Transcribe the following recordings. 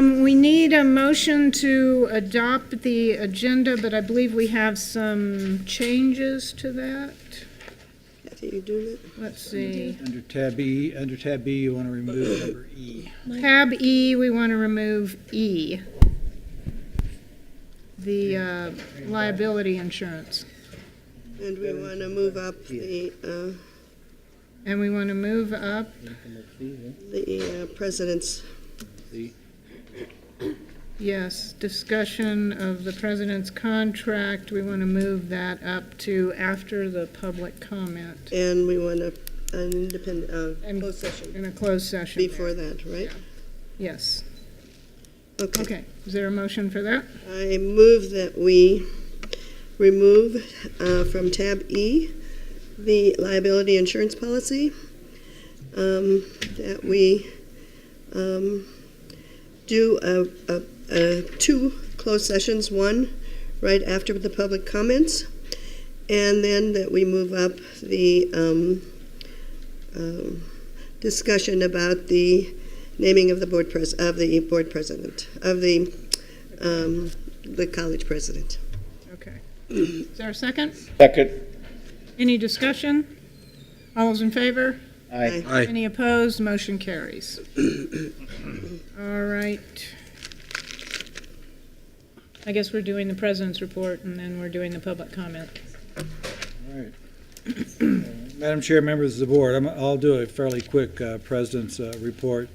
We need a motion to adopt the agenda, but I believe we have some changes to that. Kathy, you doing it? Let's see. Under tab B, you want to remove number E. Tab E, we want to remove E. The liability insurance. And we want to move up the And we want to move up, president's. yes, discussion of the president's contract. We want to move that up to after the public comment. And we want an independent And closed session in a closed session. before that, right? Yes. Okay. Okay. Is there a motion for that? I move that we remove from tab E the liability insurance policy, that we do two closed sessions, one right after the public comments, and then that we move up the discussion about the naming of the board president of the college president. Okay. Is there a second? Second. Any discussion? All those in favor? Aye. Aye. Any opposed? Motion carries. All right. I guess we're doing the president's report, and then we're doing the public comment. All right. Madam Chair, members of the board, I'll do a fairly quick president's report.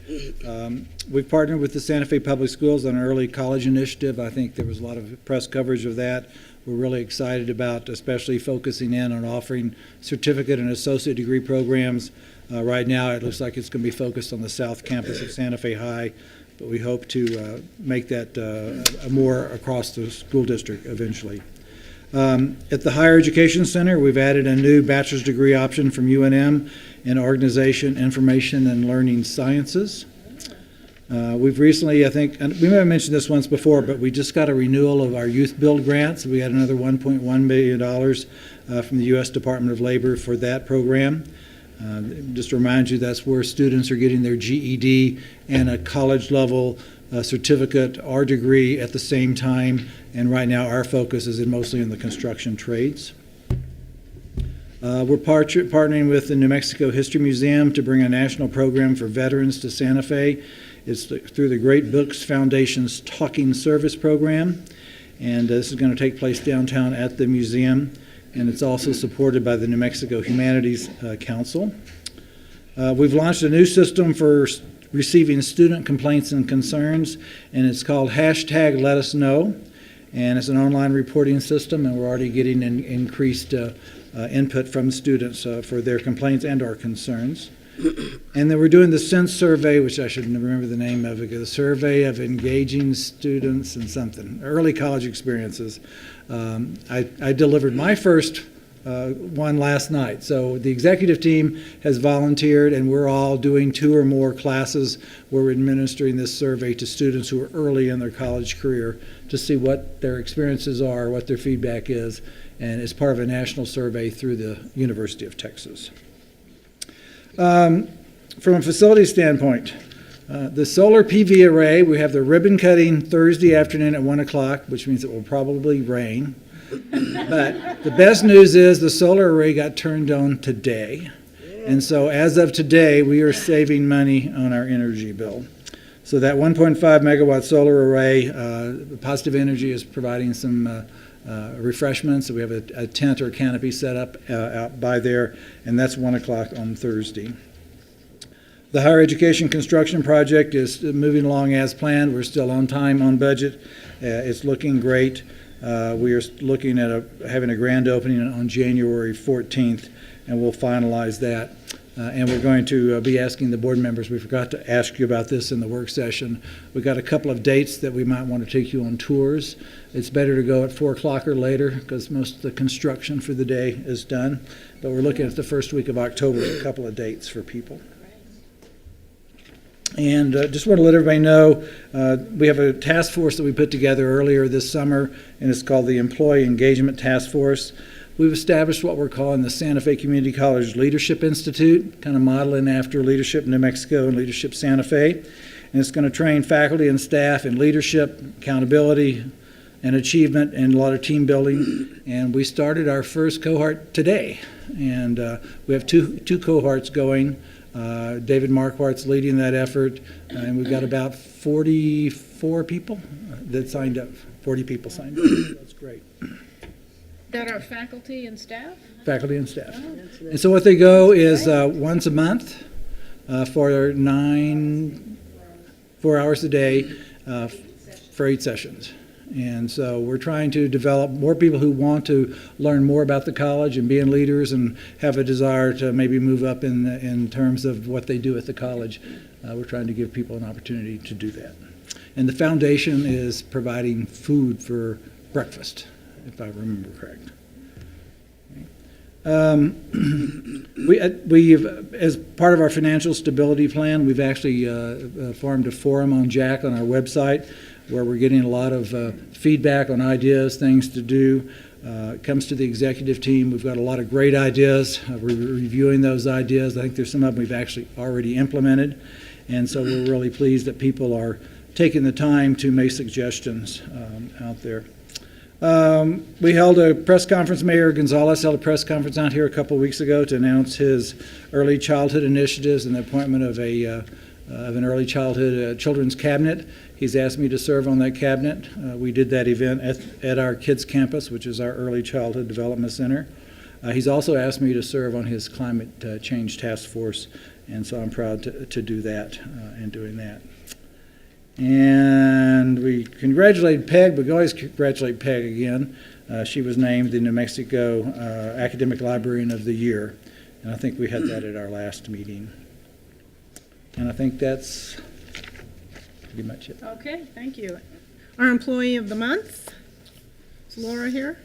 We've partnered with the Santa Fe Public Schools on an early college initiative. I think there was a lot of press coverage of that. We're really excited about especially focusing in on offering certificate and associate degree programs. Right now it looks like it's going to be focused on the South Campus of Santa Fe High, but we hope to make that more across the school district eventually. At the Higher Education Center, we've added a new bachelor's degree option from UNM in Organization, Information, and Learning Sciences. We've recently, I think, and we may have mentioned this once before, but we just got a renewal of our Youth Build grants. We had another $1.1 million from the U.S. Department of Labor for that program. Just to remind you, that's where students are getting their GED and a college-level certificate or degree at the same time. And right now, our focus is mostly in the construction trades. We're partnering with the New Mexico History Museum to bring a national program for veterans to Santa Fe. It's through the Great Books Foundation's Talking Service program, and this is going to take place downtown at the museum, and it's also supported by the New Mexico Humanities Council. We've launched a new system for receiving student complaints and concerns, and it's called #LetUsKnow, and it's an online reporting system, and we're already getting an increased input from students for their complaints and our concerns. And then we're doing the Sense survey, which I should remember the name of it, the survey of engaging students and something, early college experiences. I delivered my first one last night. So the executive team has volunteered, and we're all doing 2 or more classes where we're administering this survey to students who are early in their college career to see what their experiences are, what their feedback is, and it's part of a national survey through the University of Texas. From a facility standpoint, the solar PV array, we have the ribbon cutting Thursday afternoon at 1 o'clock, which means it will probably rain. But the best news is the solar array got turned on today. And so as of today, we are saving money on our energy bill. So that 1.5 megawatt solar array, Positive Energy is providing some refreshments. We have a tent or canopy set up out by there, and that's 1 o'clock on Thursday. The higher education construction project is moving along as planned. We're still on time, on budget. It's looking great. We are looking at having a grand opening on January 14th, and we'll finalize that. And we're going to be asking the board members, we forgot to ask you about this in the work session. We've got a couple of dates that we might want to take you on tours. It's better to go at 4 o'clock or later because most of the construction for the day is done. But we're looking at the first week of October, a couple of dates for people. And just want to let everybody know, we have a task force that we put together earlier this summer, and it's called the Employee Engagement Task Force. We've established what we're calling the Santa Fe Community College Leadership Institute, kind of modeling after Leadership New Mexico and Leadership Santa Fe. and it's going to train faculty and staff in leadership, accountability, and achievement, and a lot of team building. And we started our first cohort today, and we have two cohorts going. David Marquardt's leading that effort, and we've got about 44 people that signed up. 40 people signed up. That's great. That are faculty and staff? Faculty and staff. And so what they go is once a month for 4 hours a day for 8 sessions. And so we're trying to develop more people who want to learn more about the college and being leaders and have a desire to maybe move up in terms of what they do at the college. We're trying to give people an opportunity to do that. And the foundation is providing food for breakfast, if I remember correct. We've, as part of our financial stability plan, we've actually formed a forum on Jack on our website, where we're getting a lot of feedback on ideas, things to do. It comes to the executive team. We've got a lot of great ideas. We're reviewing those ideas. I think there's some of them we've actually already implemented. And so we're really pleased that people are taking the time to make suggestions out there. We held a press conference. Mayor Gonzalez held a press conference out here a couple of weeks ago to announce his early childhood initiatives and the appointment of an early childhood children's cabinet. He's asked me to serve on that cabinet. We did that event at our kids campus, which is our early childhood development center. He's also asked me to serve on his climate change task force, and so I'm proud to do that and doing that. And we congratulated Peg, but we always congratulate Peg again. She was named the New Mexico Academic Librarian of the Year, and I think we had that at our last meeting. And I think that's pretty much it. Okay, thank you. Our employee of the month, is Laura here?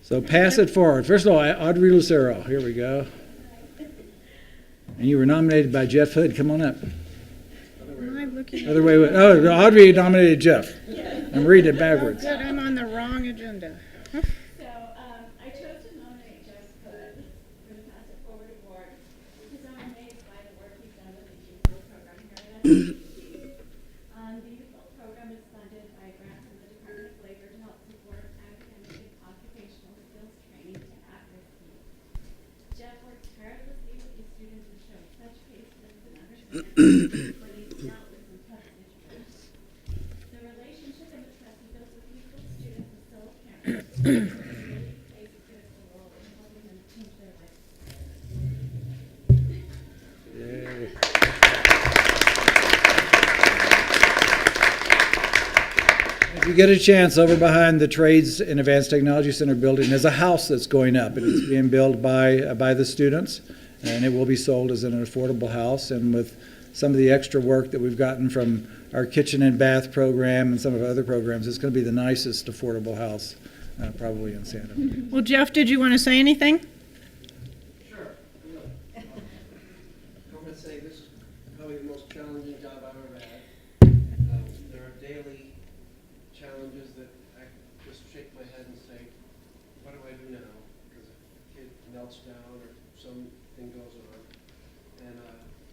So pass it forward. First of all, Audrey Lucero. Here we go. And you were nominated by Jeff Hood. Come on up. Am I looking? Other way. Oh, Audrey nominated Jeff. I'm reading it backwards. Good, I'm on the wrong agenda. So I chose to nominate Jeff Hood for the Pass It Forward Award because I'm amazed by the work he's done with the youth build program here at SFCC. The youth build program is funded by a grant from the Department of Labor to help support academic and occupational skills training to at-risk youth. Jeff works tirelessly with these students and shows such patience and understanding for these countless and tough situations. The relationship and the trust he builds with youth build students is so apparent. It really plays a critical role in helping them change their lives. If you get a chance, over behind the Trades and Advanced Technology Center building, there's a house that's going up. It's being built by the students, and it will be sold as an affordable house. And with some of the extra work that we've gotten from our kitchen and bath program and some of our other programs, it's going to be the nicest affordable house probably in Santa Fe. Well, Jeff, did you want to say anything? Sure, I will. I'm going to say this is probably the most challenging job I've ever had. There are daily challenges that I just shake my head and say, what do I do now? Because a kid melts down or something goes on. And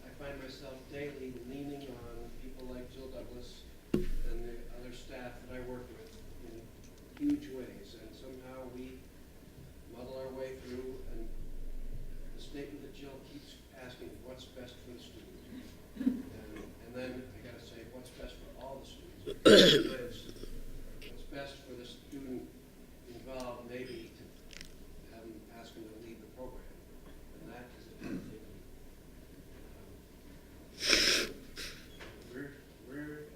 I find myself daily leaning on people like Jill Douglas and the other staff that I work with in huge ways. And somehow we muddle our way through, and the statement that Jill keeps asking, what's best for the student? And then I got to say, what's best for all the students? Because what's best for the student involved maybe to have them ask him to lead the program. And that is a big thing. We're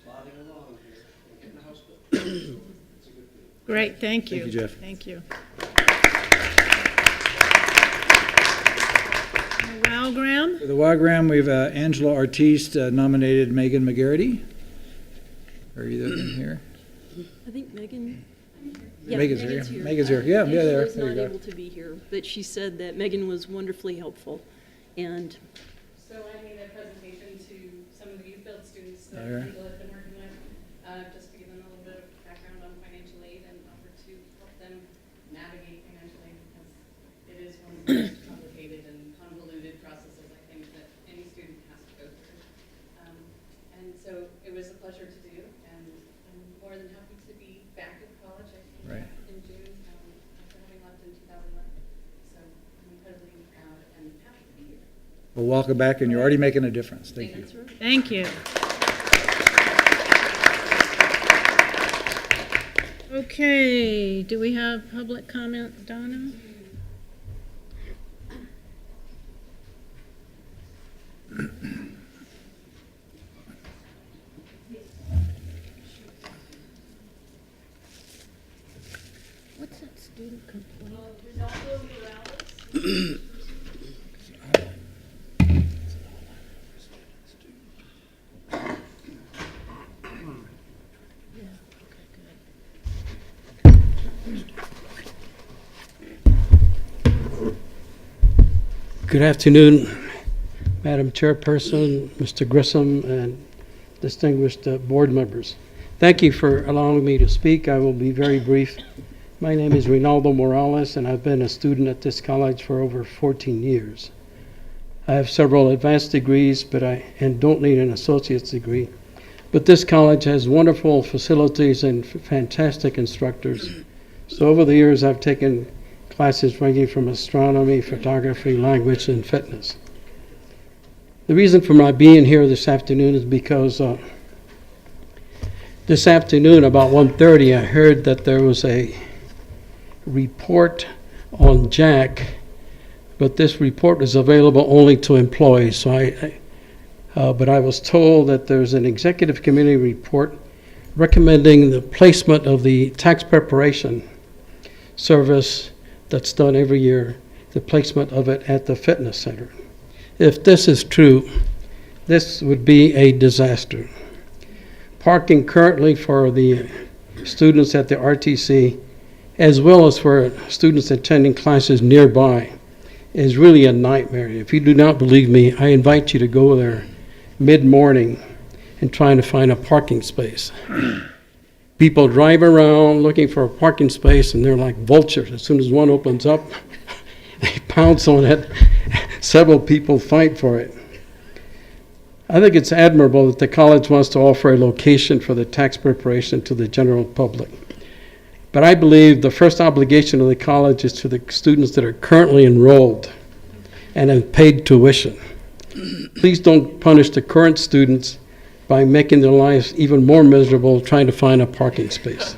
plodding along here and getting the house built. It's a good thing. Great, thank you. Thank you, Jeff. Thank you. Graham? For the WAGRAM, we've Angela Ortiz nominated Megan McGarity. Are you there in here? I think Megan. Megan's here. Megan's here. Yeah, Angela there. was There you not go. able to be here, but she said that Megan was wonderfully helpful, and So I made a presentation to some of the youth build students that Okay. people have been working with, just to give them a little bit of background on financial aid and offer to help them navigate financial aid, because it is one of the most complicated and convoluted processes, I think, that any student has to go through. is a pleasure to do, and I'm more than happy to be back at college. I came Right. back in June after having left in 2011, so I'm incredibly proud and happy to be here. Well, welcome back, and you're already making a difference. Thank you. Thank you. Okay, do we have public comment, Donna? What's that student complaint? Good afternoon, Madam Chairperson, Mr. Grissom, and distinguished board members. Thank you for allowing me to speak. I will be very brief. My name is Reynaldo Morales, and I've been a student at this college for over 14 years. I have several advanced degrees, and don't need an associate's degree. But this college has wonderful facilities and fantastic instructors. So over the years, I've taken classes ranging from astronomy, photography, language, and fitness. The reason for my being here this afternoon is because this afternoon about 1:30 I heard that there was a report on Jack, but this report is available only to employees. But I was told that there's an executive committee report recommending the placement of the tax preparation service that's done every year, the placement of it at the fitness center. If this is true, this would be a disaster. Parking currently for the students at the RTC, as well as for students attending classes nearby, is really a nightmare. If you do not believe me, I invite you to go there mid-morning and trying to find a parking space. People drive around looking for a parking space, and they're like vultures. As soon as one opens up, they pounce on it. Several people fight for it. I think it's admirable that the college wants to offer a location for the tax preparation to the general public. But I believe the first obligation of the college is to the students that are currently enrolled and have paid tuition. Please don't punish the current students by making their lives even more miserable trying to find a parking space.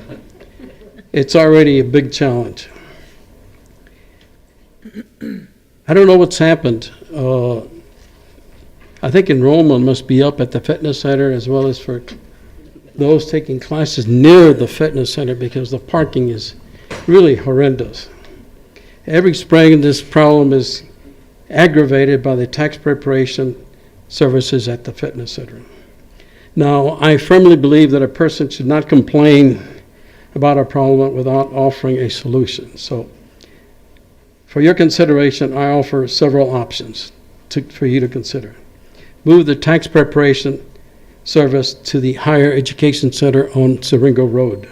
It's already a big challenge. I don't know what's happened. I think enrollment must be up at the fitness center as well as for those taking classes near the fitness center, because the parking is really horrendous. Every spring, this problem is aggravated by the tax preparation services at the fitness center. Now, I firmly believe that a person should not complain about a problem without offering a solution. So, for your consideration, I offer several options for you to consider. Move the tax preparation service to the Higher Education Center on Siringo Road.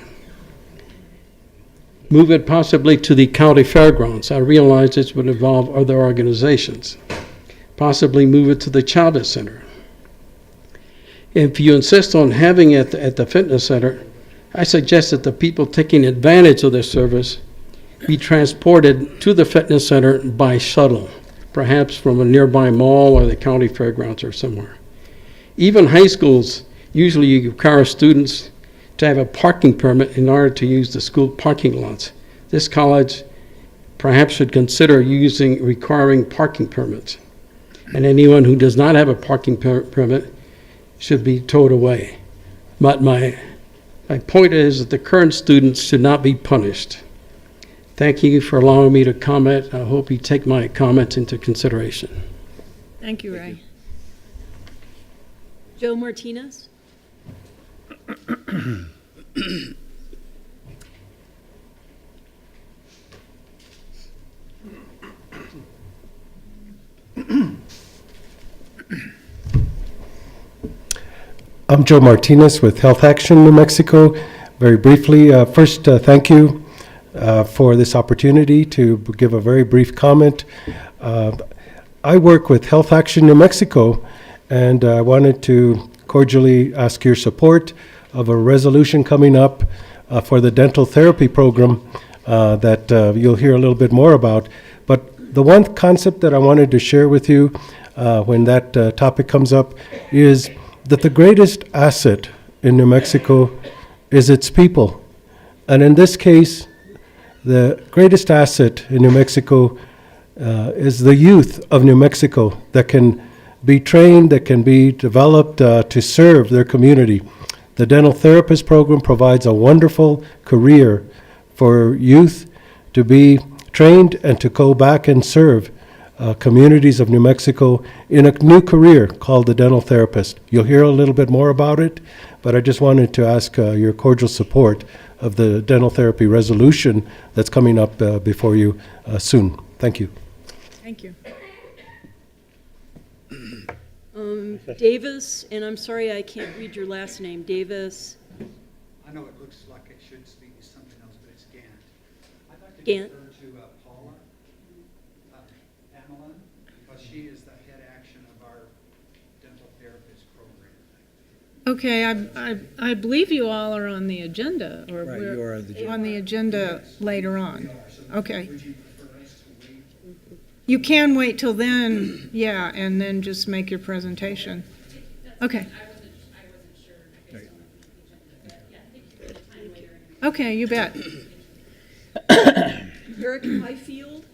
Move it possibly to the county fairgrounds. I realize this would involve other organizations. Possibly move it to the Chavez Center. If you insist on having it at the fitness center, I suggest that the people taking advantage of this service be transported to the fitness center by shuttle, perhaps from a nearby mall or the county fairgrounds or somewhere. Even high schools usually require students to have a parking permit in order to use the school parking lots. This college perhaps should consider requiring parking permits. And anyone who does not have a parking permit should be towed away. But my point is that the current students should not be punished. Thank you for allowing me to comment. I hope you take my comments into consideration. Thank you, Ray. Joe Martinez? I'm Joe Martinez with Health Action New Mexico. Very briefly, first, thank you for this opportunity to give a very brief comment. I work with Health Action New Mexico, and I wanted to cordially ask your support of a resolution coming up for the dental therapy program that you'll hear a little bit more about. But the one concept that I wanted to share with you when that topic comes up is that the greatest asset in New Mexico is its people. And in this case, the greatest asset in New Mexico is the youth of New Mexico that can be trained, that can be developed to serve their community. The dental therapist program provides a wonderful career for youth to be trained and to go back and serve communities of New Mexico in a new career called the dental therapist. You'll hear a little bit more about it, but I just wanted to ask your cordial support of the dental therapy resolution that's coming up before you soon. Thank you. Thank you. Davis, and I'm sorry I can't read your last name, Davis. I know it looks like it should be something else, but it's Gant. I'd like to Gant. defer to Paula Pamela, because she is the head action of our dental therapist program. Okay, I believe you all are on the agenda, or Right, we're you are on the agenda. on the agenda later on. Okay. Would you prefer us to wait? You can wait till then, yeah, and then just make your presentation. Okay. I wasn't sure based on the agenda, but yeah, thank you for the time later. Okay, you bet. Eric Highfield.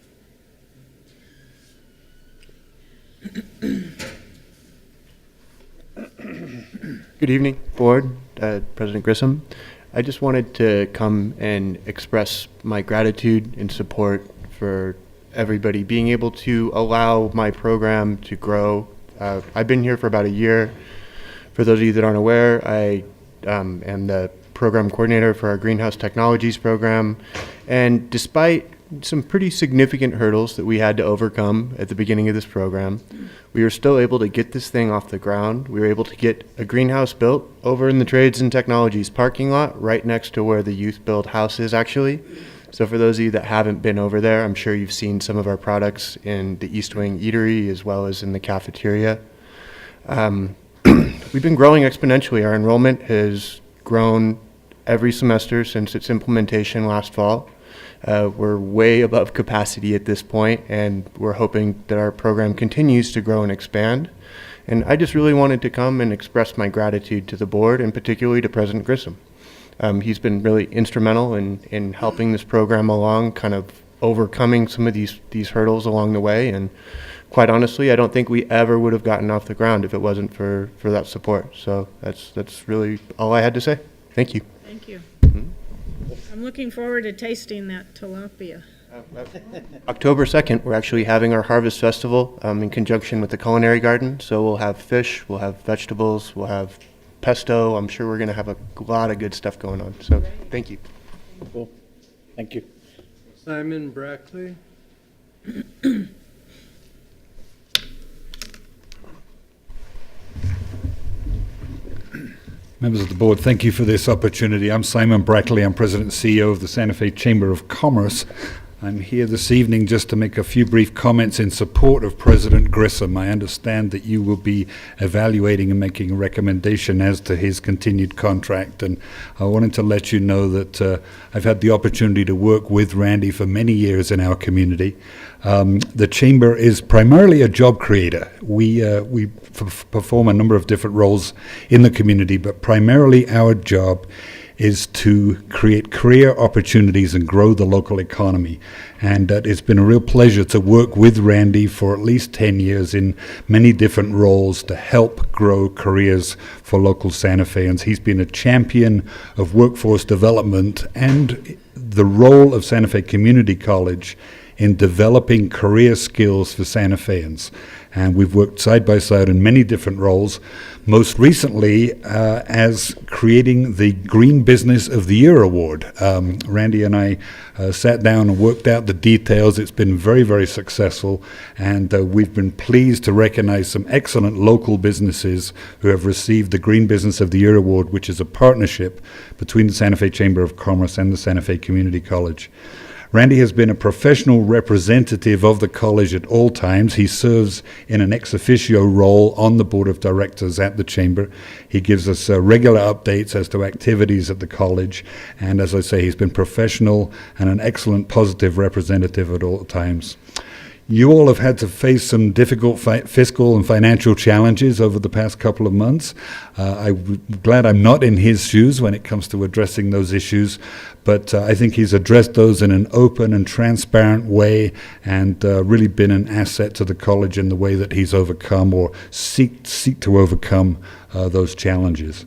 Good evening, Board, President Grissom. I just wanted to come and express my gratitude and support for everybody being able to allow my program to grow. I've been here for about a year. For those of you that aren't aware, I am the program coordinator for our Greenhouse Technologies program. And despite some pretty significant hurdles that we had to overcome at the beginning of this program, we were still able to get this thing off the ground. We were able to get a greenhouse built over in the Trades and Technologies parking lot right next to where the youth build house is actually. So for those of you that haven't been over there, I'm sure you've seen some of our products in the East Wing Eatery as well as in the cafeteria. We've been growing exponentially. Our enrollment has grown every semester since its implementation last fall. We're way above capacity at this point, and we're hoping that our program continues to grow and expand. And I just really wanted to come and express my gratitude to the board, and particularly to President Grissom. He's been really instrumental in helping this program along, kind of overcoming some of these hurdles along the way. And quite honestly, I don't think we ever would have gotten off the ground if it wasn't for that support. So that's really all I had to say. Thank you. Thank you. I'm looking forward to tasting that tilapia. October 2nd, we're actually having our Harvest Festival in conjunction with the Culinary Garden. So we'll have fish, we'll have vegetables, we'll have pesto. I'm sure we're going to have a lot of good stuff going on. So thank you. Cool. Thank you. Simon Brackley. Members of the board, thank you for this opportunity. I'm Simon Brackley. I'm President and CEO of the Santa Fe Chamber of Commerce. I'm here this evening just to make a few brief comments in support of President Grissom. I understand that you will be evaluating and making a recommendation as to his continued contract, and I wanted to let you know that I've had the opportunity to work with Randy for many years in our community. The Chamber is primarily a job creator. We perform a number of different roles in the community, but primarily our job is to create career opportunities and grow the local economy. And it's been a real pleasure to work with Randy for at least 10 years in many different roles to help grow careers for local Santa Feans. He's been a champion of workforce development and the role of Santa Fe Community College in developing career skills for Santa Feans. And we've worked side by side in many different roles, most recently as creating the Green Business of the Year Award. Randy and I sat down and worked out the details. It's been very, very successful, and we've been pleased to recognize some excellent local businesses who have received the Green Business of the Year Award, which is a partnership between the Santa Fe Chamber of Commerce and the Santa Fe Community College. Randy has been a professional representative of the college at all times. He serves in an ex officio role on the board of directors at the Chamber. He gives us regular updates as to activities at the college, and as I say, he's been professional and an excellent positive representative at all times. You all have had to face some difficult fiscal and financial challenges over the past couple of months. I'm glad I'm not in his shoes when it comes to addressing those issues, but I think he's addressed those in an open and transparent way, and really been an asset to the college in the way that he's overcome or seek to overcome those challenges.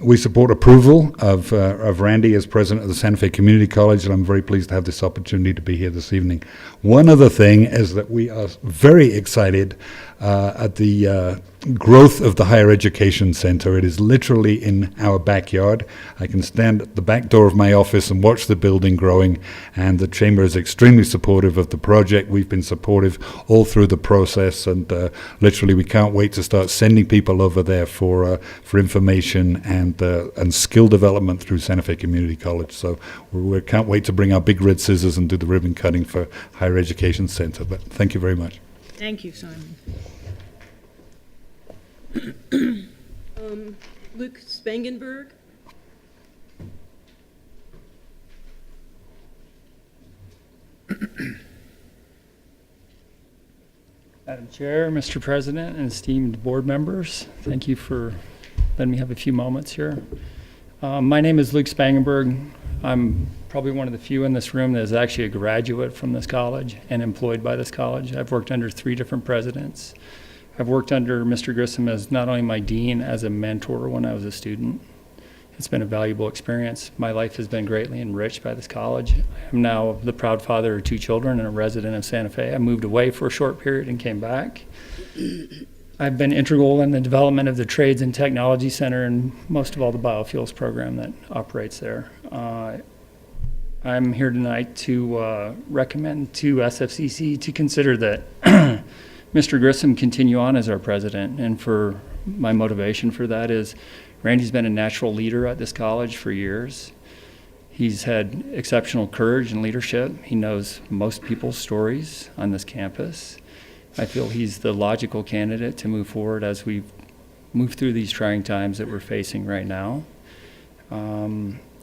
We support approval of Randy as president of the Santa Fe Community College, and I'm very pleased to have this opportunity to be here this evening. One other thing is that we are very excited at the growth of the Higher Education Center. It is literally in our backyard. I can stand at the back door of my office and watch the building growing, and the Chamber is extremely supportive of the project. We've been supportive all through the process, and literally we can't wait to start sending people over there for information and skill development through Santa Fe Community College. So we can't wait to bring our big red scissors and do the ribbon cutting for Higher Education Center. But thank you very much. Thank you, Simon. Luke Spangenberg. Madam Chair, Mr. President, and esteemed board members, thank you for letting me have a few moments here. My name is Luke Spangenberg. I'm probably one of the few in this room that is actually a graduate from this college and employed by this college. I've worked under 3 different presidents. I've worked under Mr. Grissom as not only my dean, as a mentor when I was a student. It's been a valuable experience. My life has been greatly enriched by this college. I'm now the proud father of 2 children and a resident of Santa Fe. I moved away for a short period and came back. I've been integral in the development of the Trades and Technology Center and most of all the biofuels program that operates there. I'm here tonight to recommend to SFCC to consider that Mr. Grissom continue on as our president, and for my motivation for that is Randy's been a natural leader at this college for years. He's had exceptional courage and leadership. He knows most people's stories on this campus. I feel he's the logical candidate to move forward as we move through these trying times that we're facing right now.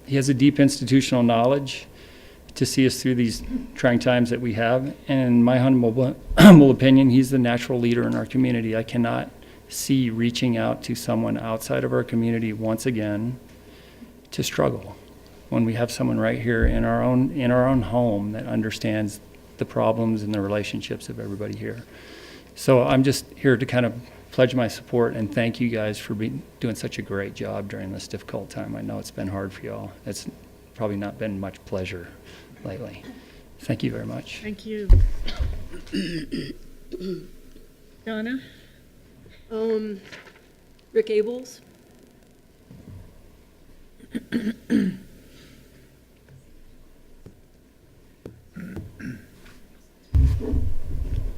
He has a deep institutional knowledge to see us through these trying times that we have. And in my humble opinion, he's the natural leader in our community. I cannot see reaching out to someone outside of our community once again to struggle when we have someone right here in our own home that understands the problems and the relationships of everybody here. So I'm just here to kind of pledge my support and thank you guys for doing such a great job during this difficult time. I know it's been hard for y'all. It's probably not been much pleasure lately. Thank you very much. Thank you. Donna? Rick Abels.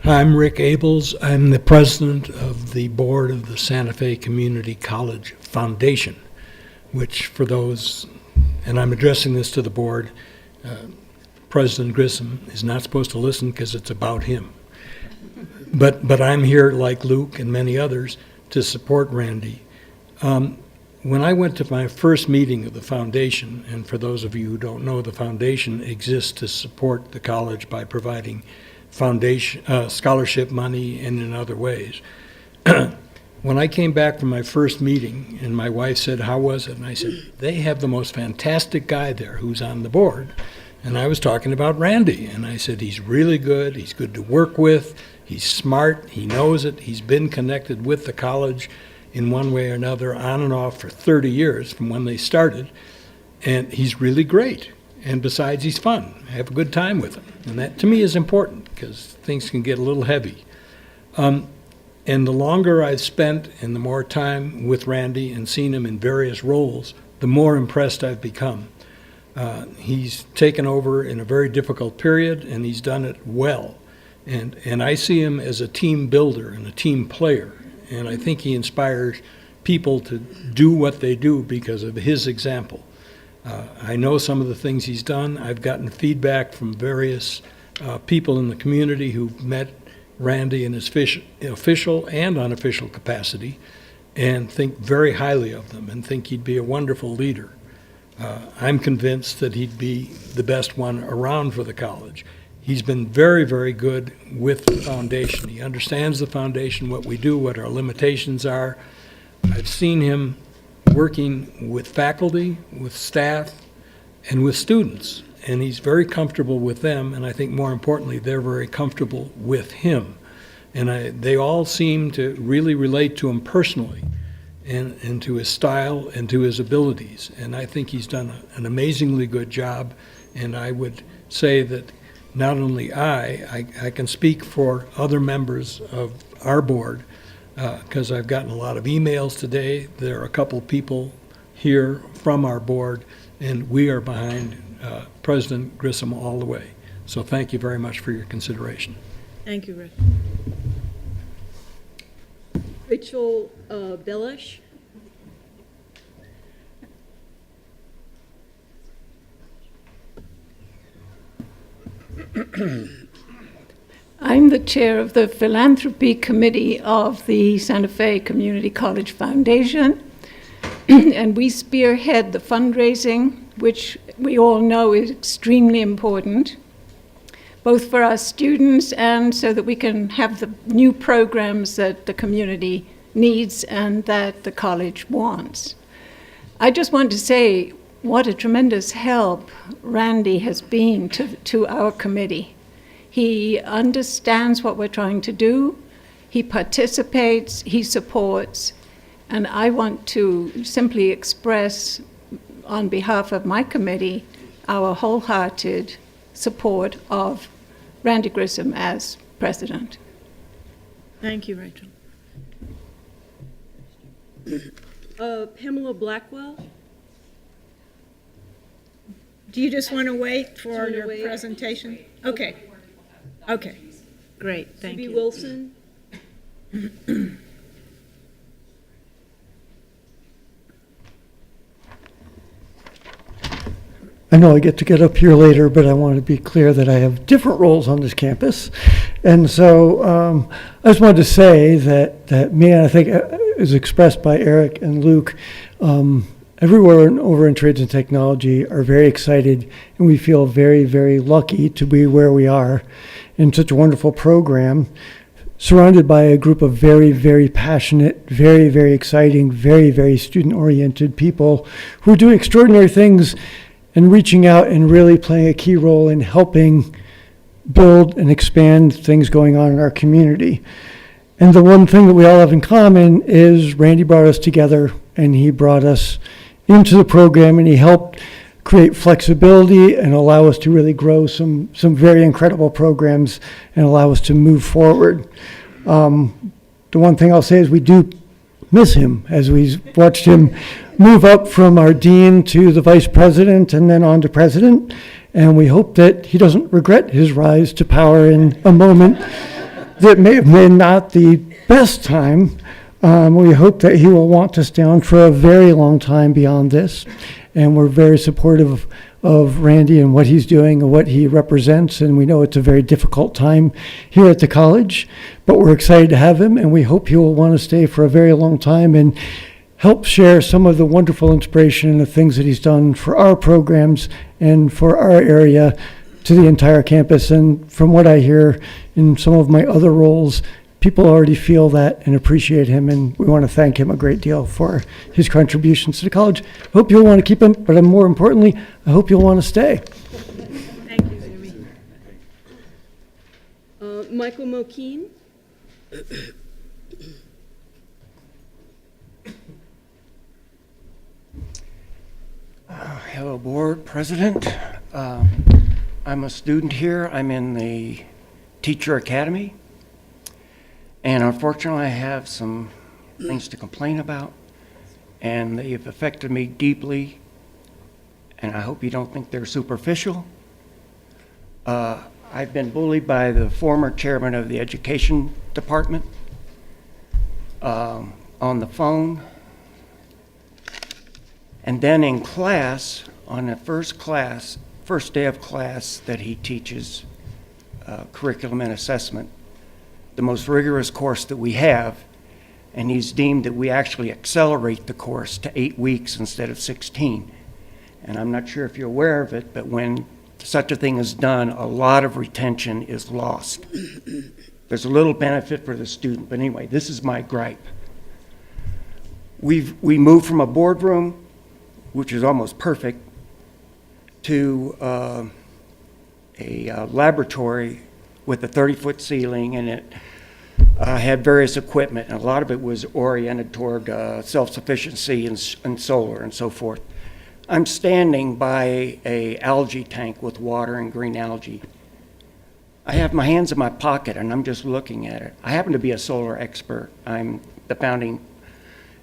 I'm Rick Abels. I'm the president of the board of the Santa Fe Community College Foundation, which for those, and I'm addressing this to the board, President Grissom is not supposed to listen because it's about him. But I'm here, like Luke and many others, to support Randy. When I went to my first meeting of the foundation, and for those of you who don't know, the foundation exists to support the college by providing foundation scholarship money and in other ways. When I came back from my first meeting and my wife said, "How was it?" and I said, "They have the most fantastic guy there who's on the board." And I was talking about Randy, and I said, "He's really good, he's good to work with, he's smart, he knows it, he's been connected with the college in one way or another on and off for 30 years from when they started, and he's really great. And besides, he's fun. I have a good time with him." And that, to me, is important because things can get a little heavy. And the longer I've spent and the more time with Randy and seen him in various roles, the more impressed I've become. He's taken over in a very difficult period, and he's done it well. And I see him as a team builder and a team player. And I think he inspires people to do what they do because of his example. I know some of the things he's done. I've gotten feedback from various people in the community who've met Randy in his official and unofficial capacity and think very highly of them and think he'd be a wonderful leader. I'm convinced that he'd be the best one around for the college. He's been very, very good with the foundation. He understands the foundation, what we do, what our limitations are. I've seen him working with faculty, with staff, and with students, and he's very comfortable with them, and I think more importantly, they're very comfortable with him. And they all seem to really relate to him personally and to his style and to his abilities. And I think he's done an amazingly good job, and I would say that not only I can speak for other members of our board, because I've gotten a lot of emails today. There are a couple people here from our board, and we are behind President Grissom all the way. So thank you very much for your consideration. Thank you, Rick. Rachel Bellish. I'm the chair of the Philanthropy Committee of the Santa Fe Community College Foundation, and we spearhead the fundraising, which we all know is extremely important, both for our students and so that we can have the new programs that the community needs and that the college wants. I just want to say what a tremendous help Randy has been to our committee. He understands what we're trying to do, he participates, he supports, and I want to simply express on behalf of my committee our wholehearted support of Randy Grissom as president. Thank you, Rachel. Pamela Blackwell. Do you just want to wait for wanna your wait? presentation? Okay. Okay. Great, thank Phoebe you. Wilson. I know I get up here later, but I want to be clear that I have different roles on this campus. And so I just wanted to say that me, and I think is expressed by Eric and Luke, everywhere over in Trades and Technology are very excited, and we feel very, very lucky to be where we are in such a wonderful program, surrounded by a group of very, very passionate, very, very exciting, very, very student-oriented people who are doing extraordinary things and reaching out and really playing a key role in helping build and expand things going on in our community. And the one thing that we all have in common is Randy brought us together, and he brought us into the program, and he helped create flexibility and allow us to really grow some very incredible programs and allow us to move forward. The one thing I'll say is we do miss him, as we watched him move up from our dean to the vice president and then on to president, and we hope that he doesn't regret his rise to power in a moment that may have been not the best time. We hope that he will want to stay on for a very long time beyond this, and we're very supportive of Randy and what he's doing and what he represents, and we know it's a very difficult time here at the college, but we're excited to have him, and we hope he will want to stay for a very long time and help share some of the wonderful inspiration and the things that he's done for our programs and for our area to the entire campus. And from what I hear in some of my other roles, people already feel that and appreciate him, and we want to thank him a great deal for his contributions to the college. I hope you'll want to keep him, but more importantly, I hope you'll want to stay. Thank you, Amy. Michael Mokeen. Hello, board, president. I'm a student here. I'm in the Teacher Academy. And unfortunately, I have some things to complain about, and they've affected me deeply, and I hope you don't think they're superficial. I've been bullied by the former chairman of the education department on the phone, And then in class, on the first day of class that he teaches curriculum and assessment, the most rigorous course that we have, and he's deemed that we actually accelerate the course to 8 weeks instead of 16. And I'm not sure if you're aware of it, but when such a thing is done, a lot of retention is lost. There's a little benefit for the student, but anyway, this is my gripe. We moved from a boardroom, which is almost perfect, to a laboratory with a 30-foot ceiling, and it had various equipment, and a lot of it was oriented toward self-sufficiency and solar and so forth. I'm standing by a algae tank with water and green algae. I have my hands in my pocket and I'm just looking at it. I happen to be a solar expert. I'm the founding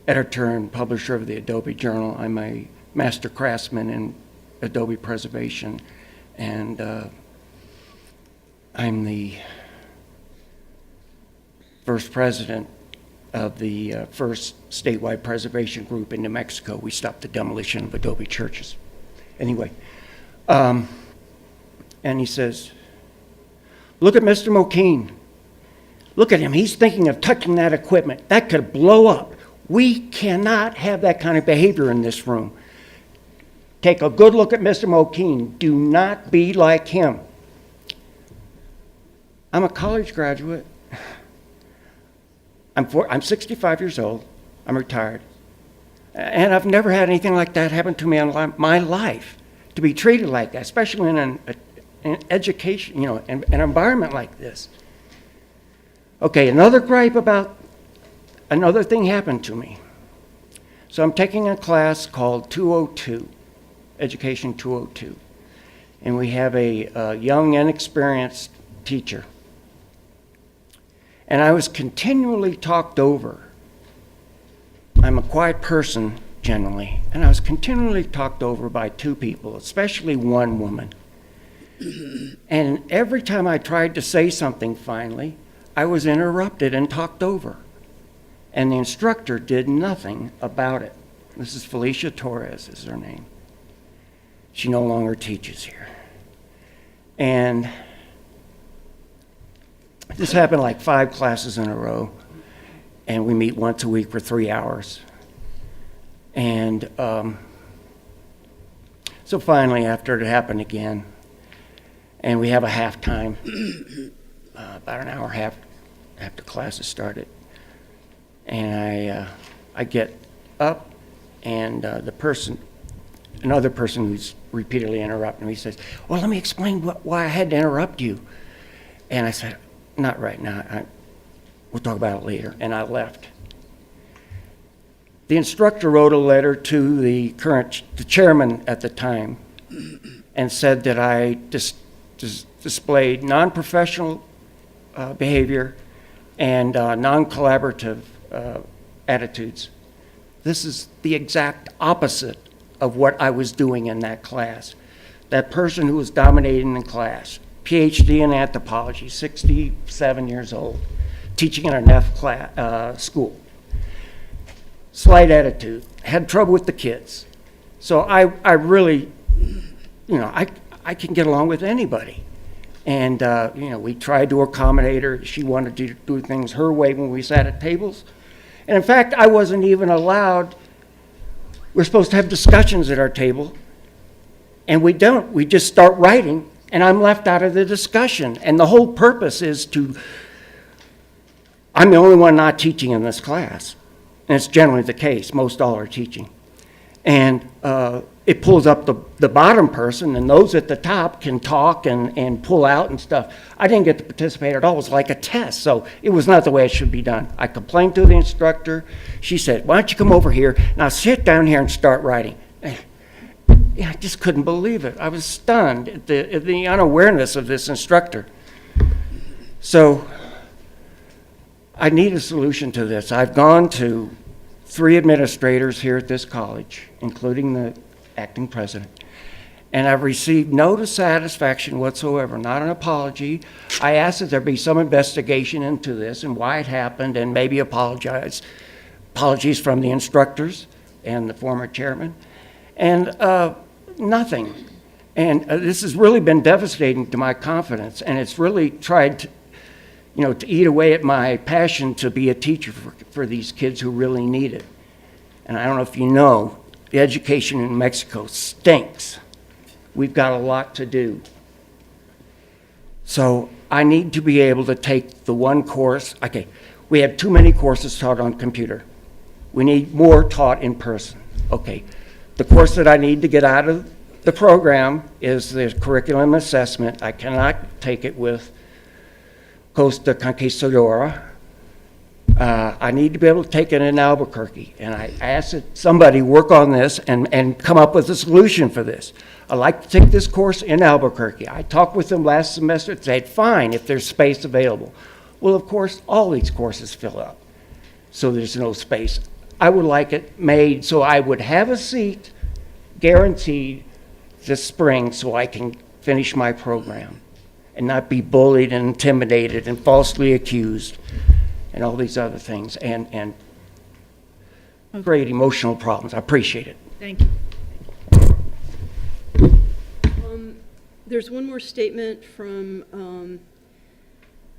editor and publisher of the Adobe Journal. I'm a master craftsman in Adobe preservation, and I'm the first president of the first statewide preservation group in New Mexico. We stopped the demolition of Adobe churches. Anyway, and he says, look at Mr. Mokeen. Look at him. He's thinking of touching that equipment. That could blow up. We cannot have that kind of behavior in this room. Take a good look at Mr. Mokeen. Do not be like him. I'm a college graduate. I'm 65 years old. I'm retired. And I've never had anything like that happen to me in my life, to be treated like that, especially in an education, an environment like this. Okay, another gripe about another thing happened to me. So I'm taking a class called 202, Education 202. And we have a young, inexperienced teacher. And I was continually talked over. I'm a quiet person, generally, and I was continually talked over by two people, especially one woman. And every time I tried to say something finally, I was interrupted and talked over. And the instructor did nothing about it. This is Felicia Torres is her name. She no longer teaches here. And this happened like 5 classes in a row, and we meet once a week for 3 hours. And so finally, after it happened again, and we have a halftime, about an hour after classes started, and I get up, and another person who's repeatedly interrupting me says, well, let me explain why I had to interrupt you. And I said, not right now. We'll talk about it later. And I left. The instructor wrote a letter to the chairman at the time and said that I displayed non-professional behavior and non-collaborative attitudes. This is the exact opposite of what I was doing in that class. That person who was dominating the class, PhD in anthropology, 67 years old, teaching in an F class, school. Slight attitude, had trouble with the kids. So I really, I can get along with anybody. And, we tried to accommodate her. She wanted to do things her way when we sat at tables. And in fact, I wasn't even allowed. We're supposed to have discussions at our table, and we don't. We just start writing, and I'm left out of the discussion. And the whole purpose is I'm the only one not teaching in this class. And it's generally the case. Most all are teaching. And it pulls up the bottom person, and those at the top can talk and pull out and stuff. I didn't get to participate at all. It was like a test, so it was not the way it should be done. I complained to the instructor. She said, why don't you come over here? Now sit down here and start writing. I just couldn't believe it. I was stunned at the unawareness of this instructor. So I need a solution to this. I've gone to 3 administrators here at this college, including the acting president, and I've received no dissatisfaction whatsoever, not an apology. I asked that there be some investigation into this and why it happened, and maybe apologies from the instructors and the former chairman. And nothing. And this has really been devastating to my confidence, and it's really tried to, to eat away at my passion to be a teacher for these kids who really need it. And I don't know if you know, the education in Mexico stinks. We've got a lot to do. So I need to be able to take the one course. Okay, we have too many courses taught on computer. We need more taught in person. Okay, the course that I need to get out of the program is the curriculum assessment. I cannot take it with Costa Conquistadora. I need to be able to take it in Albuquerque. And I asked that somebody work on this and come up with a solution for this. I'd like to take this course in Albuquerque. I talked with them last semester and said, fine, if there's space available. Well, of course, all these courses fill up, so there's no space. I would like it made so I would have a seat guaranteed this spring so I can finish my program and not be bullied and intimidated and falsely accused and all these other things and create emotional problems. I appreciate it. Thank you. There's one more statement from,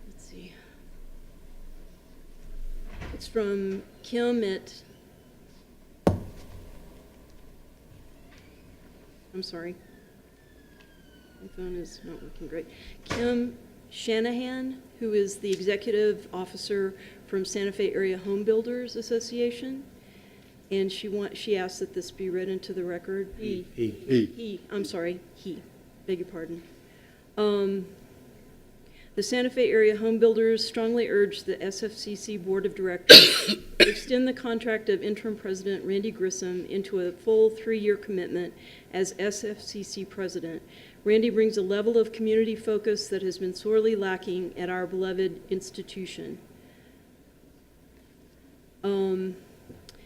let's see. It's from Kim at, I'm sorry. My phone is not working great. Kim Shanahan, who is the executive officer from Santa Fe Area Home Builders Association. And she asked that this be read into the record. He. I'm sorry, he. Beg your pardon. The Santa Fe Area Home Builders strongly urge the SFCC Board of Directors to extend the contract of interim president Randy Grissom into a full 3-year commitment as SFCC president. Randy brings a level of community focus that has been sorely lacking at our beloved institution.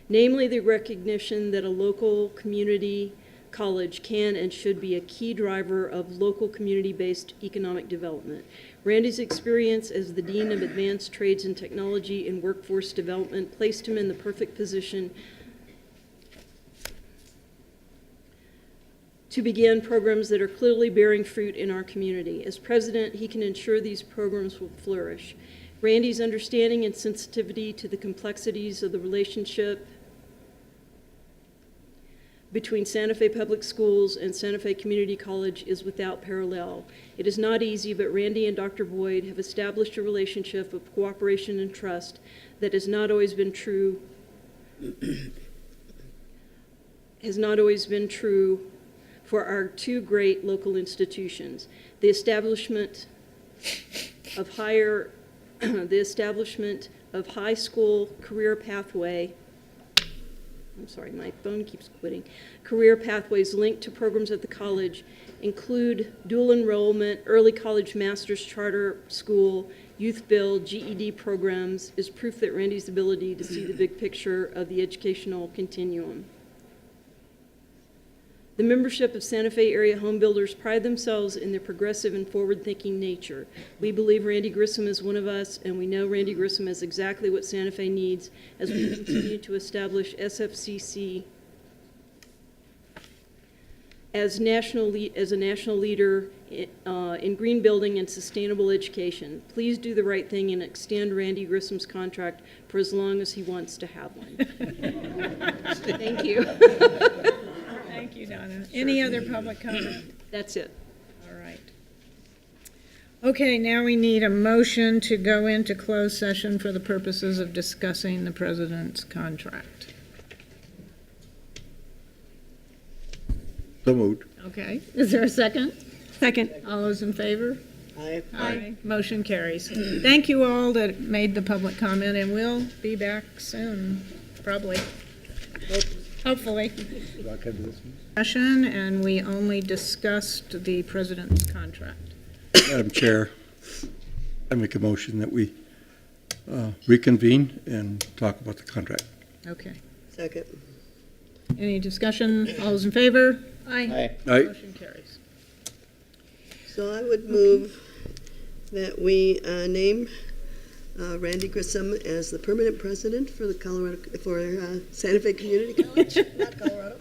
Namely the recognition that a local community college can and should be a key driver of local community-based economic development. Randy's experience as the Dean of Advanced Trades and Technology and Workforce Development placed him in the perfect position to begin programs that are clearly bearing fruit in our community. As president, he can ensure these programs will flourish. Randy's understanding and sensitivity to the complexities of the relationship between Santa Fe Public Schools and Santa Fe Community College is without parallel. It is not easy, but Randy and Dr. Boyd have established a relationship of cooperation and trust that has not always been true for our two great local institutions. The establishment of high school career pathway. I'm sorry, my phone keeps quitting. Career pathways linked to programs at the college include dual enrollment, early college master's charter school, youth build, GED programs, is proof that Randy's ability to see the big picture of the educational continuum. The membership of Santa Fe Area Home Builders pride themselves in their progressive and forward-thinking nature. We believe Randy Grissom is one of us, and we know Randy Grissom is exactly what Santa Fe needs as we continue to establish SFCC as a national leader in green building and sustainable education. Please do the right thing and extend Randy Grissom's contract for as long as he wants to have one. Thank you. Thank you, Donna. Any other public comment? That's it. All right. Okay, now we need a motion to go into closed session for the purposes of discussing the president's contract. So moved. Okay, is there a second? Second. All those in favor? Aye. Aye. Motion carries. Thank you all that made the public comment, and we'll be back soon, probably. Hopefully. Session, and we only discussed the president's contract. Madam Chair, I make a motion that we reconvene and talk about the contract. Okay. Second. Any discussion? All those in favor? Aye. Aye. Motion carries. So I would move that we name Randy Grissom as the permanent president for the Santa Fe Community College, not Colorado,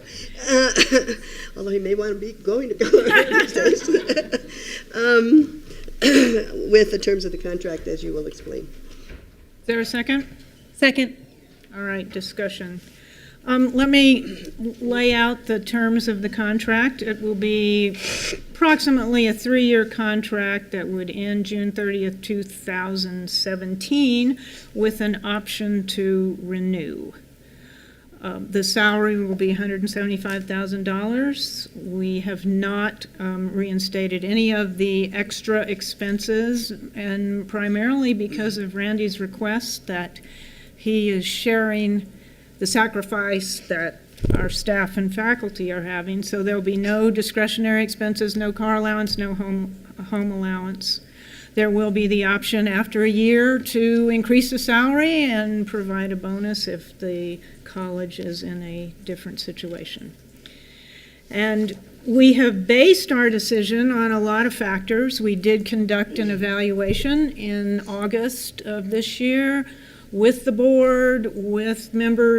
although he may want to be going to Colorado these days, with the terms of the contract, as you will explain. Is there a second? Second. All right, discussion. Let me lay out the terms of the contract. It will be approximately a 3-year contract that would end June 30th, 2017, with an option to renew. The salary will be $175,000. We have not reinstated any of the extra expenses, and primarily because of Randy's request that he is sharing the sacrifice that our staff and faculty are having. So there'll be no discretionary expenses, no car allowance, no home allowance. There will be the option after a year to increase the salary and provide a bonus if the college is in a different situation. And we have based our decision on a lot of factors. We did conduct an evaluation in August of this year with the board, with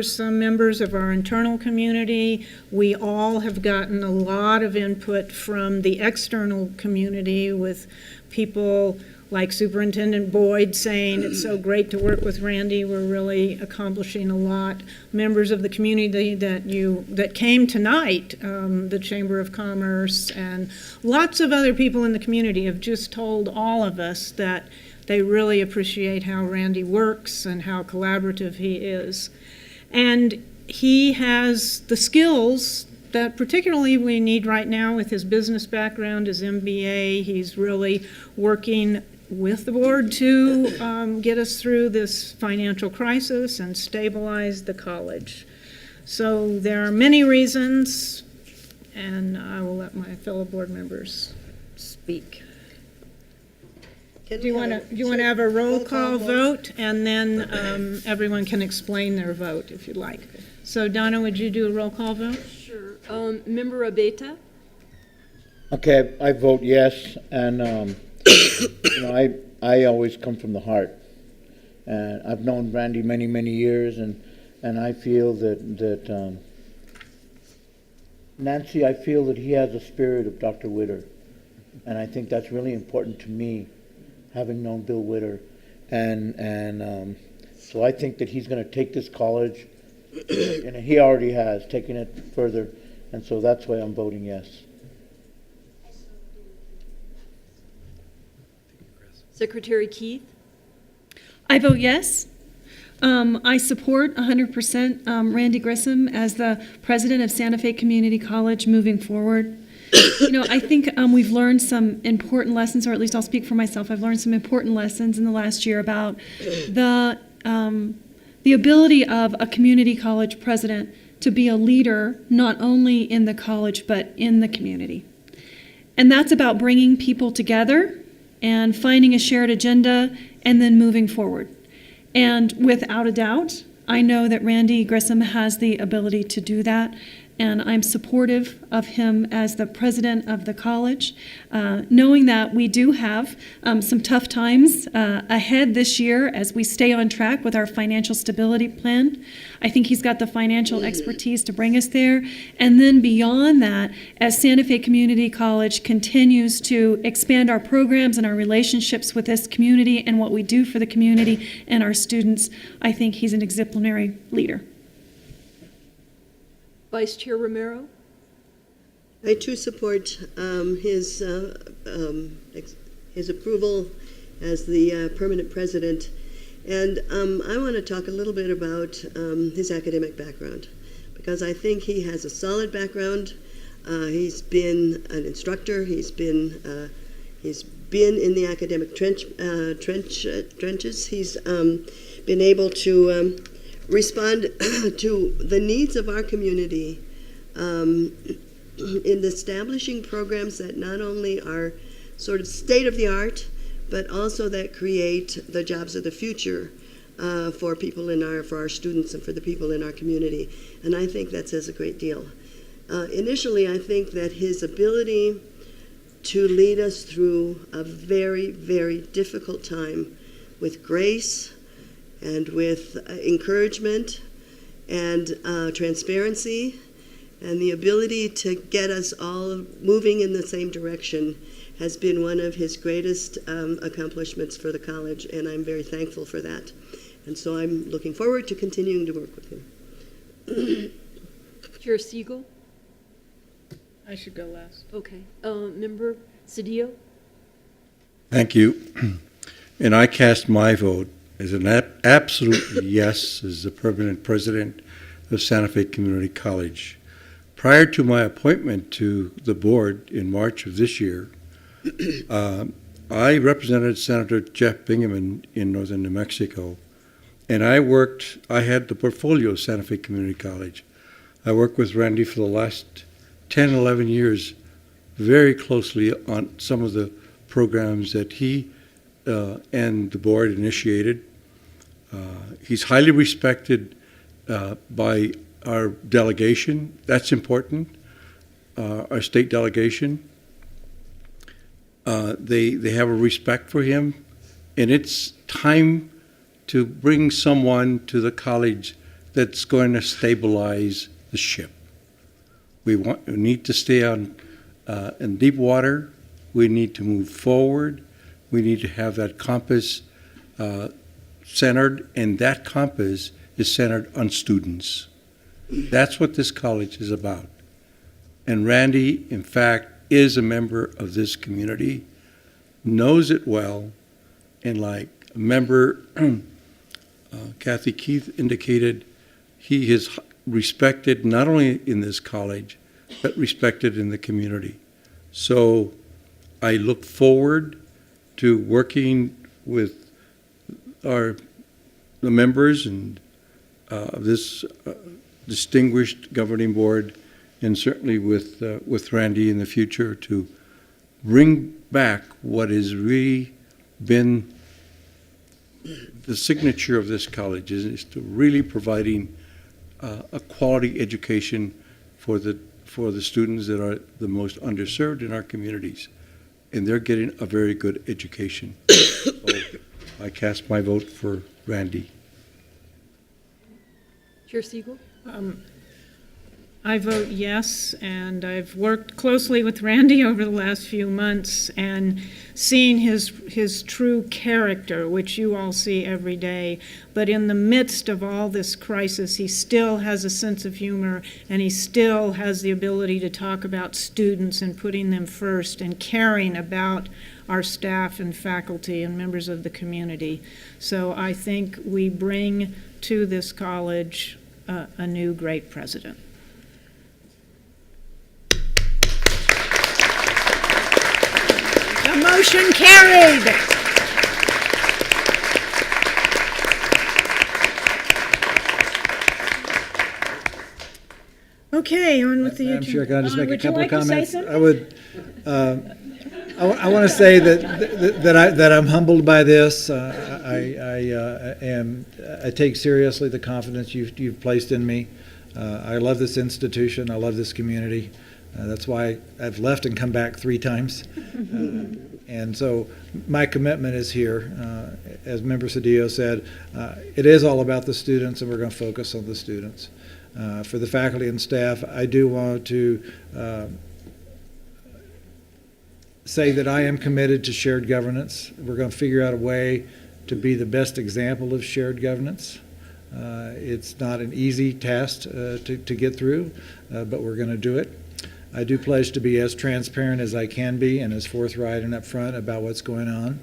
some members of our internal community. We all have gotten a lot of input from the external community, with people like Superintendent Boyd saying it's so great to work with Randy, we're really accomplishing a lot. Members of the community that came tonight, the Chamber of Commerce, and lots of other people in the community have just told all of us that they really appreciate how Randy works and how collaborative he is. And he has the skills that particularly we need right now with his business background, his MBA. He's really working with the board to get us through this financial crisis and stabilize the college. So there are many reasons, and I will let my fellow board members speak. Do you want to have a roll call vote, and then everyone can explain their vote if you'd like. So Donna, would you do a roll call vote? Sure. Member Abeta? Okay, I vote yes, and I always come from the heart, and I've known Randy many years, and I feel that Nancy, I feel that he has the spirit of Dr. Witter, and I think that's really important to me, having known Bill Witter, and so I think that he's going to take this college, and he already has taken it further, and so that's why I'm voting yes. Secretary Keith? I vote yes. I support 100% Randy Grissom as the president of Santa Fe Community College moving forward. I think we've learned some important lessons, or at least I'll speak for myself. I've learned some important lessons in the last year about the ability of a community college president to be a leader, not only in the college, but in the community. And that's about bringing people together and finding a shared agenda and then moving forward. And without a doubt, I know that Randy Grissom has the ability to do that, and I'm supportive of him as the president of the college, knowing that we do have some tough times ahead this year as we stay on track with our financial stability plan. I think he's got the financial expertise to bring us there. And then beyond that, as Santa Fe Community College continues to expand our programs and our relationships with this community and what we do for the community and our students, I think he's an exemplary leader. Vice Chair Romero? I too support his approval as the permanent president. And I want to talk a little bit about his academic background, because I think he has a solid background. He's been an instructor. He's been in the academic trenches. He's been able to respond to the needs of our community in establishing programs that not only are sort of state-of-the-art, but also that create the jobs of the future for our students and for the people in our community. And I think that says a great deal. Initially, I think that his ability to lead us through a very, very difficult time with grace and with encouragement and transparency And the ability to get us all moving in the same direction has been one of his greatest accomplishments for the college, and I'm very thankful for that. And so I'm looking forward to continuing to work with him. Chair Siegel? I should go last. Okay. Member Cedillo? Thank you. And I cast my vote as an absolute yes as the permanent president of Santa Fe Community College. Prior to my appointment to the board in March of this year, I represented Senator Jeff Bingaman in northern New Mexico, and I had the portfolio of Santa Fe Community College. I worked with Randy for the last 10, 11 years very closely on some of the programs that he and the board initiated. He's highly respected by our delegation. That's important, our state delegation. They have a respect for him, and it's time to bring someone to the college that's going to stabilize the ship. We need to stay in deep water. We need to move forward. We need to have that compass centered, and that compass is centered on students. That's what this college is about. And Randy, in fact, is a member of this community, knows it well, and like member Kathy Keith indicated, he is respected not only in this college, but respected in the community. So I look forward to working with the members and of this distinguished governing board, and certainly with Randy in the future, to bring back what has really been the signature of this college, is to really providing a quality education for the students that are the most underserved in our communities, and they're getting a very good education. So I cast my vote for Randy. Chair Siegel? I vote yes, and I've worked closely with Randy over the last few months and seen his true character, which you all see every day. But in the midst of all this crisis, he still has a sense of humor, and he still has the ability to talk about students and putting them first and caring about our staff and faculty and members of the community. So I think we bring to this college a new great president. The motion carried. Okay, on with the Madam agenda. Chair, can I just make a couple of Would you like to comments? say something? I would. I want to say that I'm humbled by this. I take seriously the confidence you've placed in me. I love this institution. I love this community. That's why I've left and come back 3 times. And so my commitment is here. As Member Cedillo said, it is all about the students, and we're going to focus on the students. For the faculty and staff, I do want to say that I am committed to shared governance. We're going to figure out a way to be the best example of shared governance. It's not an easy task to get through, but we're going to do it. I do pledge to be as transparent as I can be and as forthright and upfront about what's going on.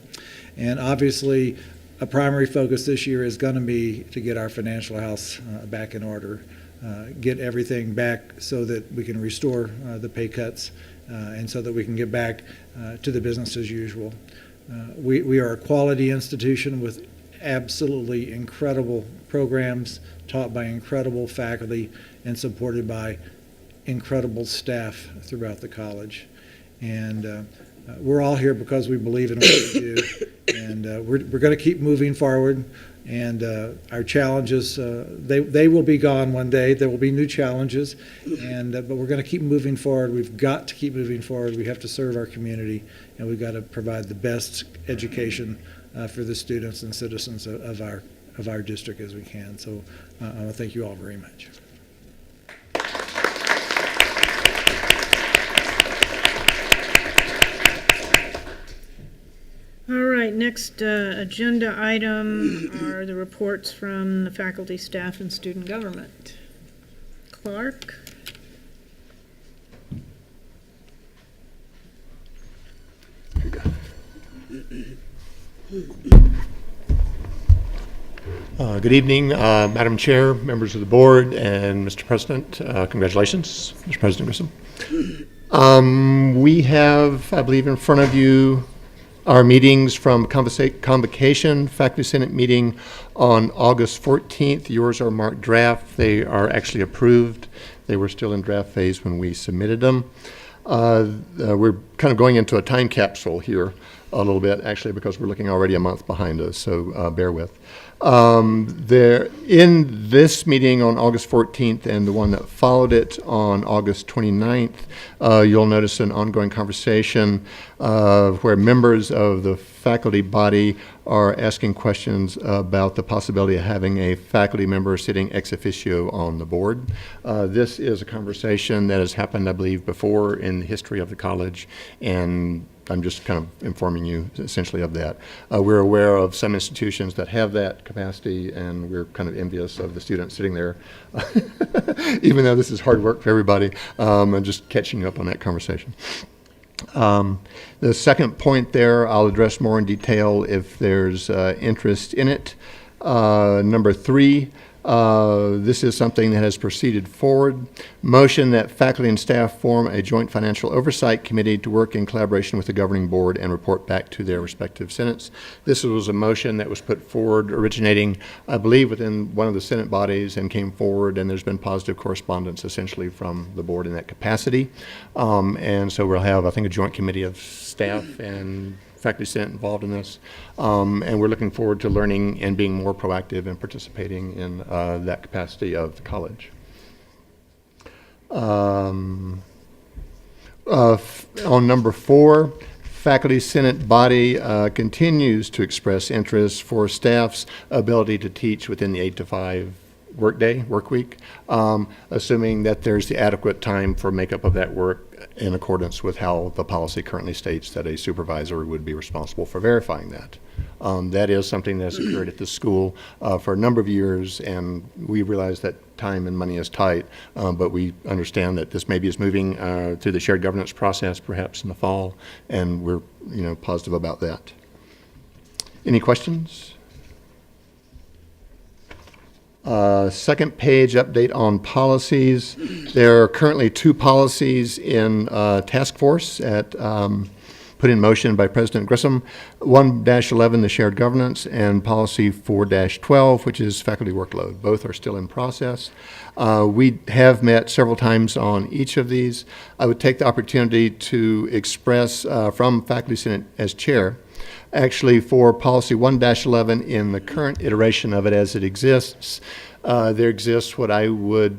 And obviously, a primary focus this year is going to be to get our financial house back in order, get everything back so that we can restore the pay cuts, and so that we can get back to the business as usual. We are a quality institution with absolutely incredible programs taught by incredible faculty and supported by incredible staff throughout the college. And we're all here because we believe in what we do. And we're going to keep moving forward. And our challenges, they will be gone one day. There will be new challenges. And but we're going to keep moving forward. We've got to keep moving forward. We have to serve our community. And we've got to provide the best education for the students and citizens of our district as we can. So I want to thank you all very much. next agenda item are the reports from the faculty, staff, and student government. Clark? Good evening, Madam Chair, members of the board, and Mr. President. Congratulations, Mr. President Grissom. We have, I believe, in front of you our meetings from Convocation Faculty Senate meeting on August 14th. Yours are marked draft. They are actually approved. They were still in draft phase when we submitted them. We're kind of going into a time capsule here a little bit, actually, because we're looking already a month behind us, so bear with. There, in this meeting on August 14th and the one that followed it on August 29th, you'll notice an ongoing conversation where members of the faculty body are asking questions about the possibility of having a faculty member sitting ex officio on the board. This is a conversation that has happened, I believe, before in the history of the college, and I'm just kind of informing you essentially of that. We're aware of some institutions that have that capacity, and we're kind of envious of the students sitting there, even though this is hard work for everybody. I'm just catching up on that conversation. The second point there, I'll address more in detail if there's interest in it. Number 3, this is something that has proceeded forward. Motion that faculty and staff form a joint financial oversight committee to work in collaboration with the governing board and report back to their respective senates. This was a motion that was put forward originating, I believe, within one of the Senate bodies and came forward, and there's been positive correspondence essentially from the board in that capacity. And so we'll have, I think, a joint committee of staff and faculty senate involved in this, and we're looking forward to learning and being more proactive and participating in that capacity of the college. On number 4, faculty senate body continues to express interest for staff's ability to teach within the 8 to 5 work week, assuming that there's the adequate time for makeup of that work in accordance with how the policy currently states that a supervisor would be responsible for verifying that. That is something that's occurred at the school for a number of years, and we realize that time and money is tight, but we understand that this maybe is moving through the shared governance process perhaps in the fall, and we're positive about that. Any questions? Second page update on policies. There are currently 2 policies in task force put in motion by President Grissom. 1-11, the shared governance, and policy 4-12, which is faculty workload. Both are still in process. We have met several times on each of these. I would take the opportunity to express from Faculty Senate as chair, actually for policy 1-11 in the current iteration of it as it exists, there exists what I would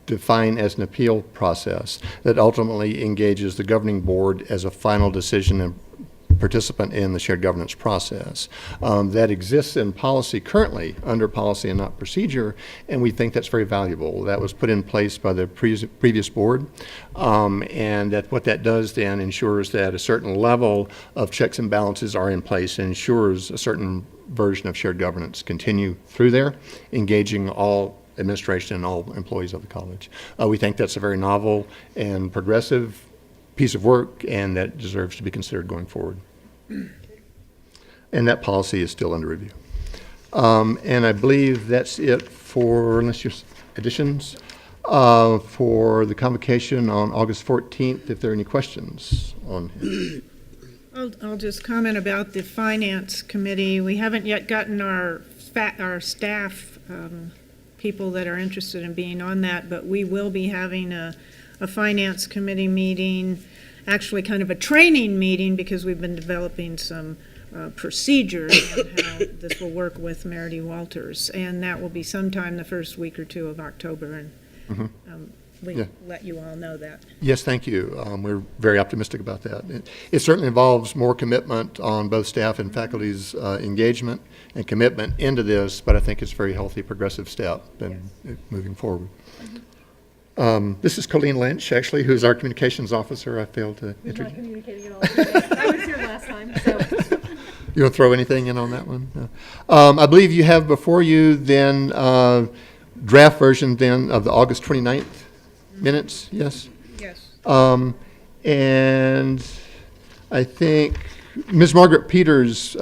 define as an appeal process that ultimately engages the governing board as a final decision and participant in the shared governance process. That exists in policy currently under policy and not procedure, and we think that's very valuable. That was put in place by the previous board, and that what that does then ensures that a certain level of checks and balances are in place and ensures a certain version of shared governance continue through there, engaging all administration and all employees of the college. We think that's a very novel and progressive piece of work, and that deserves to be considered going forward. And that policy is still under review. And I believe that's it for, unless you additions, for the convocation on August 14th, if there are any questions on it. I'll just comment about the finance committee. We haven't yet gotten our staff people that are interested in being on that, but we will be having a finance committee meeting, actually kind of a training meeting, because we've been developing some procedures on how this will work with Meredith Walters, and that will be sometime the first week or 2 of October, and we let you all know that. Yes, thank you. We're very optimistic about that. It certainly involves more commitment on both staff and faculty's engagement and commitment into this, but I think it's a very healthy, progressive step in moving forward. This is Colleen Lynch, actually, who's our communications officer. I failed to introduce. Not communicating at all today. I was here last time, so. You want to throw anything in on that one? No. I believe you have before you then draft version then of the August 29th minutes, yes? Yes. And I think Ms. Margaret Peters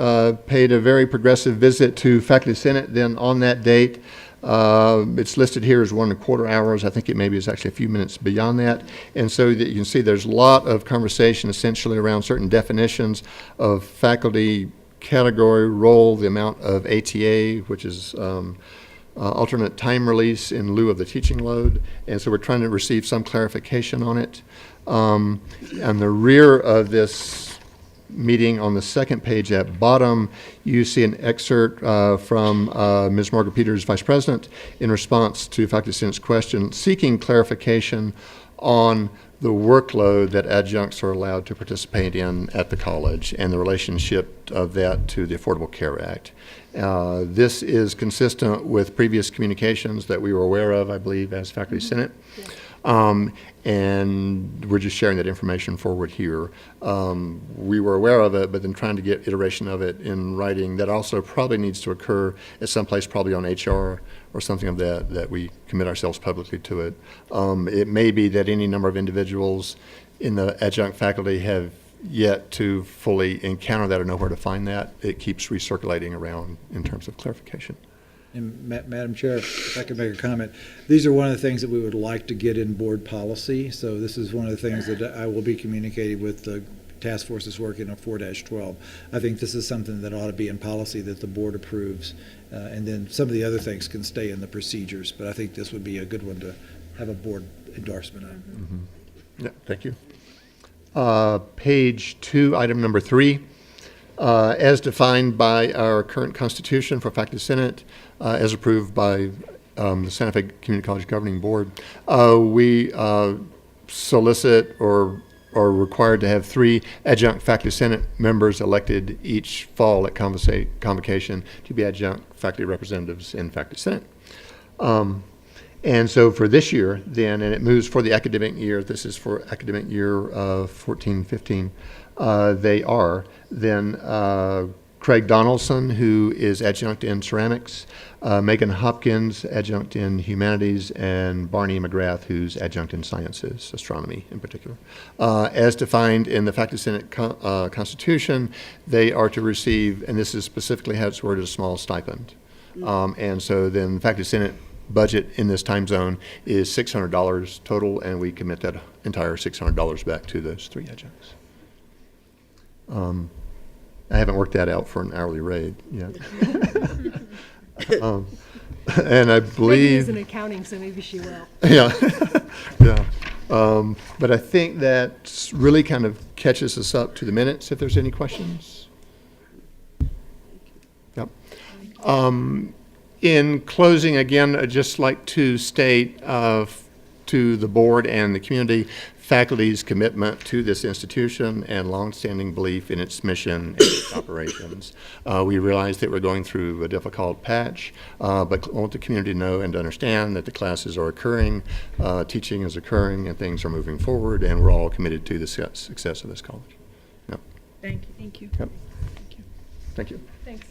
paid a very progressive visit to Faculty Senate then on that date. It's listed here as 1.25 hours. I think it maybe is actually a few minutes beyond that. And so that you can see there's a lot of conversation essentially around certain definitions of faculty category, role, the amount of ATA, which is alternate time release in lieu of the teaching load. And so we're trying to receive some clarification on it. On the rear of this meeting, on the second page at bottom, you see an excerpt from Ms. Margaret Peters, Vice President, in response to Faculty Senate's question, seeking clarification on the workload that adjuncts are allowed to participate in at the college and the relationship of that to the Affordable Care Act. This is consistent with previous communications that we were aware of, I believe, as Faculty Senate. And we're just sharing that information forward here. We were aware of it, but then trying to get iteration of it in writing. That also probably needs to occur at some place, probably on HR or something of that we commit ourselves publicly to it. It may be that any number of individuals in the adjunct faculty have yet to fully encounter that or know where to find that. It keeps recirculating around in terms of clarification. And Madam Chair, if I could make a comment, these are one of the things that we would like to get in board policy. So this is one of the things that I will be communicating with the task force that's working on 4-12. I think this is something that ought to be in policy that the board approves. And then some of the other things can stay in the procedures. But I think this would be a good one to have a board endorsement on. Mm-hmm. Yeah, thank you. Page 2, item number 3. As defined by our current Constitution for Faculty Senate, as approved by the Santa Fe Community College Governing Board, we solicit or are required to have 3 adjunct Faculty Senate members elected each fall at convocation to be adjunct faculty representatives in Faculty Senate. And so for this year then, and it moves for the academic year, this is for academic year 14-15, they are then Craig Donaldson, who is adjunct in ceramics, Megan Hopkins, adjunct in humanities, and Barney McGrath, who's adjunct in sciences, astronomy in particular. As defined in the Faculty Senate Constitution, they are to receive, and this is specifically how it's worded, a small stipend. And so then the Faculty Senate budget in this time zone is $600 total, and we commit that entire $600 back to those 3 adjuncts. I haven't worked that out for an hourly rate yet. And I believe... Peggy is in accounting, so maybe she will. Yeah. Yeah. But I think that really kind of catches us up to the minutes, if there's any questions. Yep. In closing, again, I'd just like to state to the board and the community faculty's commitment to this institution and longstanding belief in its mission and its operations. We realize that we're going through a difficult patch, but want the community to know and to understand that the classes are occurring, teaching is occurring, and things are moving forward, and we're all committed to the success of this college. Yep. Thank you. Thank you. Yep. Thank you. Thanks.